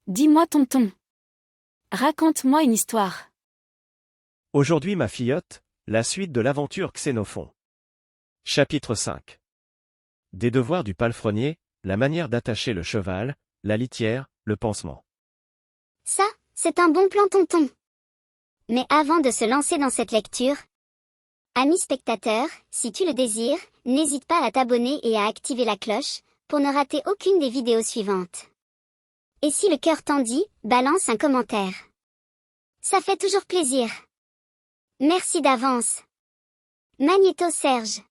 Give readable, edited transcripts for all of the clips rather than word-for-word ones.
Dis-moi tonton. Raconte-moi une histoire. Aujourd'hui ma filleotte, la suite de l'aventure Xénophon. Chapitre 5. Des devoirs du palefrenier, la manière d'attacher le cheval, la litière, le pansement. Ça, c'est un bon plan tonton. Mais avant de se lancer dans cette lecture, amis spectateurs, si tu le désires, n'hésite pas à t'abonner et à activer la cloche, pour ne rater aucune des vidéos suivantes. Et si le cœur t'en dit, balance un commentaire. Ça fait toujours plaisir. Merci d'avance. Magnéto Serge.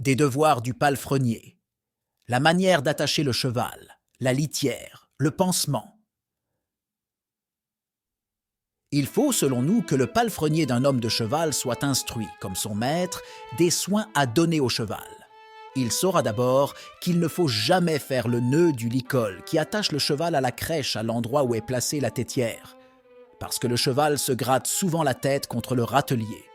Des devoirs du palefrenier. La manière d'attacher le cheval, la litière, le pansement. Il faut, selon nous, que le palefrenier d'un homme de cheval soit instruit, comme son maître, des soins à donner au cheval. Il saura d'abord qu'il ne faut jamais faire le nœud du licol qui attache le cheval à la crèche à l'endroit où est placée la tétière, parce que le cheval se gratte souvent la tête contre le râtelier,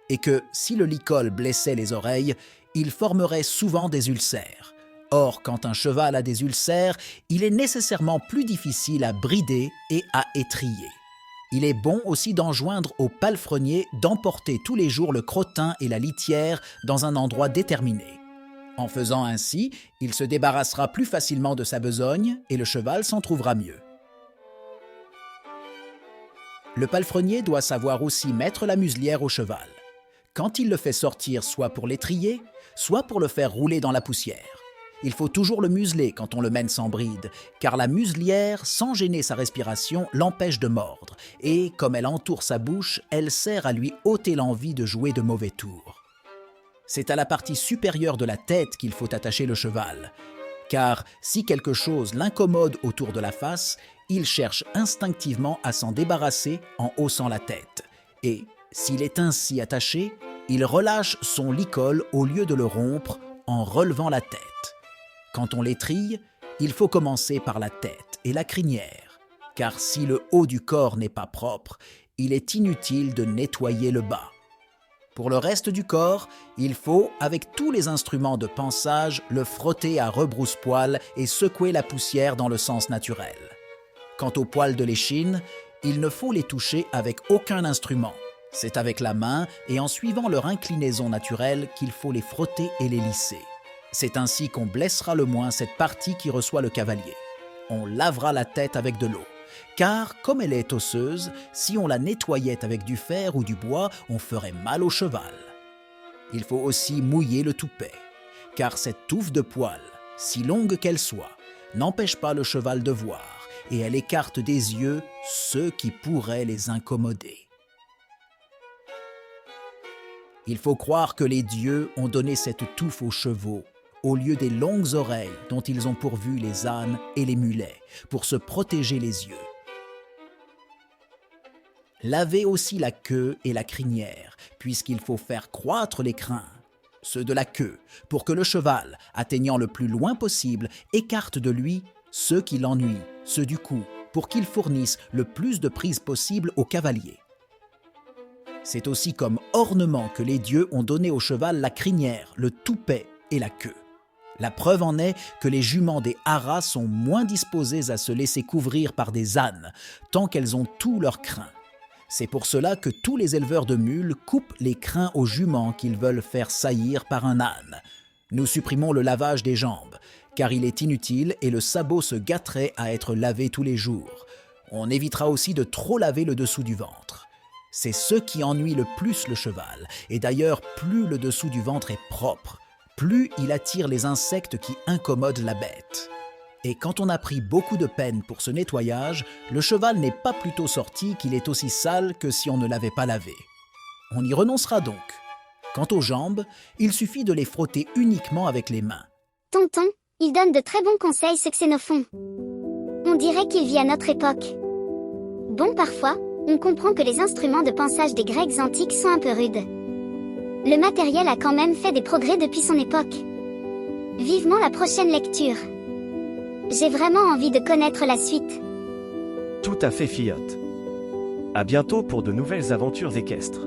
et que, si le licol blessait les oreilles, il formerait souvent des ulcères. Or, quand un cheval a des ulcères, il est nécessairement plus difficile à brider et à étriller. Il est bon aussi d'enjoindre au palefrenier d'emporter tous les jours le crottin et la litière dans un endroit déterminé. En faisant ainsi, il se débarrassera plus facilement de sa besogne et le cheval s'en trouvera mieux. Le palefrenier doit savoir aussi mettre la muselière au cheval, quand il le fait sortir soit pour l'étrier, soit pour le faire rouler dans la poussière. Il faut toujours le museler quand on le mène sans bride, car la muselière, sans gêner sa respiration, l'empêche de mordre, et comme elle entoure sa bouche, elle sert à lui ôter l'envie de jouer de mauvais tours. C'est à la partie supérieure de la tête qu'il faut attacher le cheval, car si quelque chose l'incommode autour de la face, il cherche instinctivement à s'en débarrasser en haussant la tête, et s'il est ainsi attaché, il relâche son licol au lieu de le rompre en relevant la tête. Quand on l'étrille, il faut commencer par la tête et la crinière, car si le haut du corps n'est pas propre, il est inutile de nettoyer le bas. Pour le reste du corps, il faut, avec tous les instruments de pansage, le frotter à rebrousse-poil et secouer la poussière dans le sens naturel. Quant aux poils de l'échine, il ne faut les toucher avec aucun instrument. C'est avec la main et en suivant leur inclinaison naturelle qu'il faut les frotter et les lisser. C'est ainsi qu'on blessera le moins cette partie qui reçoit le cavalier. On lavera la tête avec de l'eau, car comme elle est osseuse, si on la nettoyait avec du fer ou du bois, on ferait mal au cheval. Il faut aussi mouiller le toupet, car cette touffe de poils, si longue qu'elle soit, n'empêche pas le cheval de voir, et elle écarte des yeux ceux qui pourraient les incommoder. Il faut croire que les dieux ont donné cette touffe aux chevaux, au lieu des longues oreilles dont ils ont pourvu les ânes et les mulets, pour se protéger les yeux. Lavez aussi la queue et la crinière, puisqu'il faut faire croître les crins, ceux de la queue, pour que le cheval, atteignant le plus loin possible, écarte de lui ceux qui l'ennuient, ceux du cou, pour qu'il fournisse le plus de prise possible au cavalier. C'est aussi comme ornement que les dieux ont donné au cheval la crinière, le toupet et la queue. La preuve en est que les juments des haras sont moins disposées à se laisser couvrir par des ânes, tant qu'elles ont tous leurs crins. C'est pour cela que tous les éleveurs de mules coupent les crins aux juments qu'ils veulent faire saillir par un âne. Nous supprimons le lavage des jambes, car il est inutile et le sabot se gâterait à être lavé tous les jours. On évitera aussi de trop laver le dessous du ventre. C'est ce qui ennuie le plus le cheval, et d'ailleurs plus le dessous du ventre est propre, plus il attire les insectes qui incommodent la bête. Et quand on a pris beaucoup de peine pour ce nettoyage, le cheval n'est pas plus tôt sorti qu'il est aussi sale que si on ne l'avait pas lavé. On y renoncera donc. Quant aux jambes, il suffit de les frotter uniquement avec les mains. Tonton, il donne de très bons conseils ce Xénophon. On dirait qu'il vit à notre époque. Bon, parfois, on comprend que les instruments de pansage des Grecs antiques sont un peu rudes. Le matériel a quand même fait des progrès depuis son époque. Vivement la prochaine lecture. J'ai vraiment envie de connaître la suite. Tout à fait, Fillette. À bientôt pour de nouvelles aventures équestres.